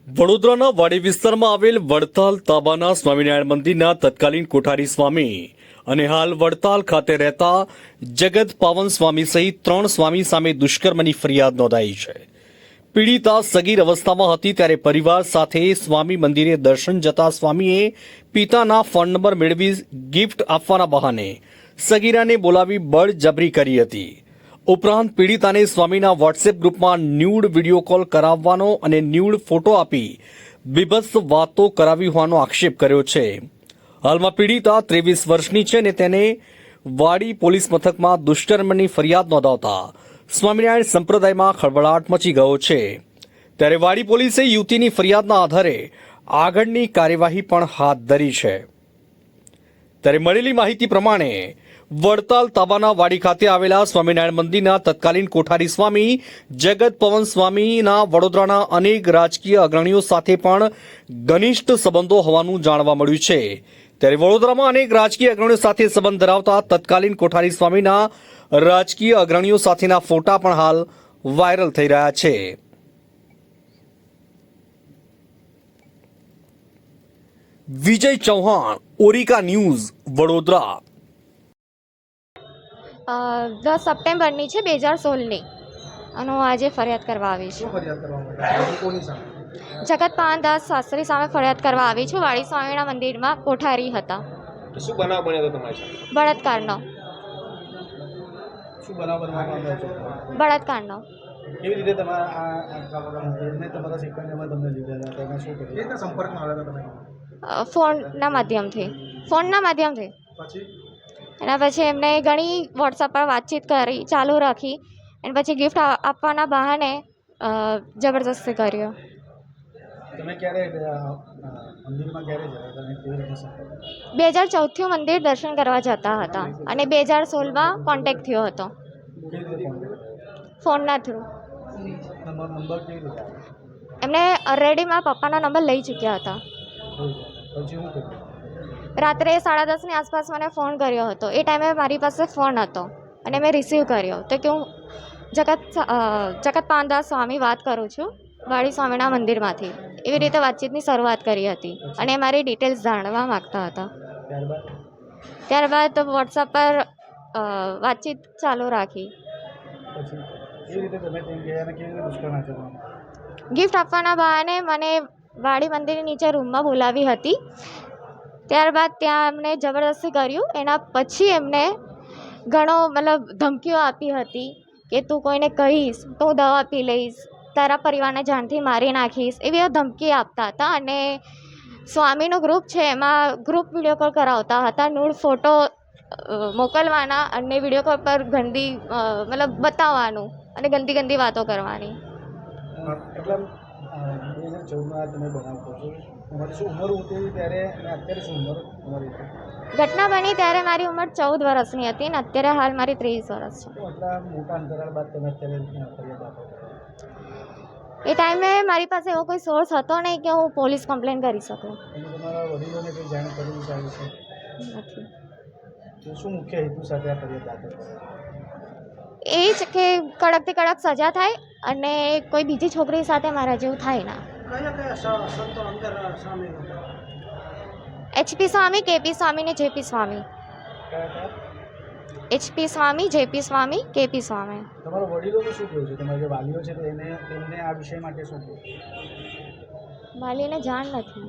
વડોદરાના વાડી વિસ્તારમાં આવેલ વડતાલ તાબાના સ્વામિનારાયણ મંદિરના તત્કાલીન કોઠારી સ્વામી અને હાલ વડતાલ ખાતે રહેતા જગત પાવન સ્વામી સહિત 3 સ્વામી સામે દુષ્કર્મની ફરિયાદ નોંધાઈ છે। પીડિતા સગીર અવસ્થામાં હતી ત્યારે પરિવાર સાથે સ્વામી મંદિરે દર્શન જતા સ્વામીએ પિતાના ફોન નંબર મેળવી ગિફ્ટ આપવાના બહાને સગીરાને બોલાવી બળજબરી કરી હતી। ઉપરાંત પીડિતાને સ્વામીના વોટ્સએપ ગ્રુપમાં ન્યૂડ વિડીયો કોલ કરાવવાનો અને ન્યૂડ ફોટો આપી બીભત્સ વાતો કરાવી હોવાનો આક્ષેપ કર્યો છે। હાલમાં પીડિતા 23 વર્ષની છે અને તેને વાડી પોલીસ મથકમાં દુષ્કર્મની ફરિયાદ નોંધાવતા સ્વામિનારાયણ સંપ્રદાયમાં ખળભળાટ મચી ગયો છે। ત્યારે વાડી પોલીસે યુવતીની ફરિયાદના આધારે આગળની કાર્યવાહી પણ હાથ ધરી છે। ત્યારે મળેલી માહિતી પ્રમાણે વડતાલ તાબાના વાડી ખાતે આવેલા સ્વામિનારાયણ મંદિરના તત્કાલીન કોઠારી સ્વામી જગત પવન સ્વામીના વડોદરાના અનેક રાજકીય અગ્રણીઓ સાથે પણ ઘનિષ્ઠ સંબંધો હોવાનું જાણવા મળ્યું છે। ત્યારે વડોદરામાં અનેક રાજકીય અગ્રણીઓ સાથે સંબંધ ધરાવતા તત્કાલીન કોઠારી સ્વામીના રાજકીય અગ્રણીઓ સાથેના ફોટા પણ હાલ વાયરલ થઈ રહ્યા છે। વિજય ચૌહાણ, ઓરિકા ન્યૂઝ, વડોદરા। 10 સપ્ટેમ્બરની છે 2016ની અને હું આજે ફરિયાદ કરવા આવી છું। જગત પાનદાસ શાસ્ત્રી સામે ફરિયાદ કરવા આવી છું। વાડી સ્વામીના મંદિરમાં કોઠારી હતા। શું બનાવ બન્યો હતો તમારી સાથે? બળાત્કારનો શું બનાવ બનવાનો હતો? બળાત્કારનો કેવી રીતે તમારા સિક્વન્સમાં તમને લીધા હતા? તમે શું કર્યું? કેવી સંપર્કમાં આવ્યા હતા તમે? ફોનના માધ્યમથી પછી એના પછી એમને ઘણી વોટ્સઅપ પર વાતચીત કરી, ચાલુ રાખી અને પછી ગિફ્ટ આપવાના બહાને જબરદસ્તી કર્યો। તમે ક્યારે મંદિરમાં ક્યારે જતા હતા અને કેવી રીતે સંપર્ક? 2014થી મંદિર દર્શન કરવા જતા હતા અને 2016માં કોન્ટેક્ટ થયો હતો કેવી રીતે કોન્ટેક્ટ? ફોનના થ્રુ। નંબર કેવી રીતે આવ્યો? એમને ઓલરેડી મારા પપ્પાનો નંબર લઈ ચૂક્યા હતા। પછી શું કર્યું? રાત્રે 10:30ની આસપાસ મને ફોન કર્યો હતો। એ ટાઈમે મારી પાસે ફોન હતો અને મેં રિસીવ કર્યો તો કે હું જગત પાનદાસ સ્વામી વાત કરું છું વાડી સ્વામીના મંદિરમાંથી। એવી રીતે વાતચીતની શરૂઆત કરી હતી અને મારી ડિટેલ્સ જાણવા માગતા હતા। ત્યારબાદ વોટ્સઅપ પર વાતચીત ચાલુ રાખી। પછી કેવી રીતે તમે તેમ ગયા અને કેવી રીતે દુષ્કર્મ આચરવામાં? ગિફ્ટ આપવાના બહાને મને વાડી મંદિરની નીચે રૂમમાં બોલાવી હતી। ત્યારબાદ ત્યાં એમને જબરદસ્તી કર્યું। એના પછી એમને ઘણો ધમકીઓ આપી હતી કે તું કોઈને કહીશ તો હું દવા પી લઈશ, તારા પરિવારને જાનથી મારી નાખીશ, એવી ધમકી આપતા હતા। અને સ્વામીનું ગ્રુપ છે એમાં ગ્રુપ વિડીયો કોલ કરાવતા હતા, ન્યૂડ ફોટો મોકલવાના અને વિડીયો કોલ પર ગંદી બતાવવાનું અને ગંદી ગંદી વાતો કરવાની। એટલે 2014માં તમે બનાવતો છો, તમારી શું ઉંમર હતી ત્યારે અને અત્યારે શું ઉંમર હતી? ઘટના બની ત્યારે મારી ઉંમર 14 વર્ષની હતી અને અત્યારે હાલ મારી 23 વર્ષ છે। એટલા મોટા અંતરાળ બાદ તમે અત્યારે ફરિયાદ આપો? એ ટાઈમે મારી પાસે એવો કોઈ સોર્સ હતો નહીં કે હું પોલીસ કમ્પ્લેન કરી શકું। તમે તમારા વડીલોને કંઈ જાણ કરવી ચાલે છે? નથી। તો શું મુખ્ય હેતુ સાથે આ ફરિયાદ દાખલ કરો? એ જ કે કડકથી કડક સજા થાય અને કોઈ બીજી છોકરી સાથે મારા જેવું થાય ના। કયા સંતો અંદર સામેલ હતા? HP સ્વામી, KP સ્વામી ને JP સ્વામી। કયા? HP સ્વામી, JP સ્વામી, KP સ્વામી। તમારા વડીલોનું શું કહેવું છે? તમારા જે વાલીઓ છે તેમને આ વિષય માટે શું કહેવું? વાલીને જાણ નથી।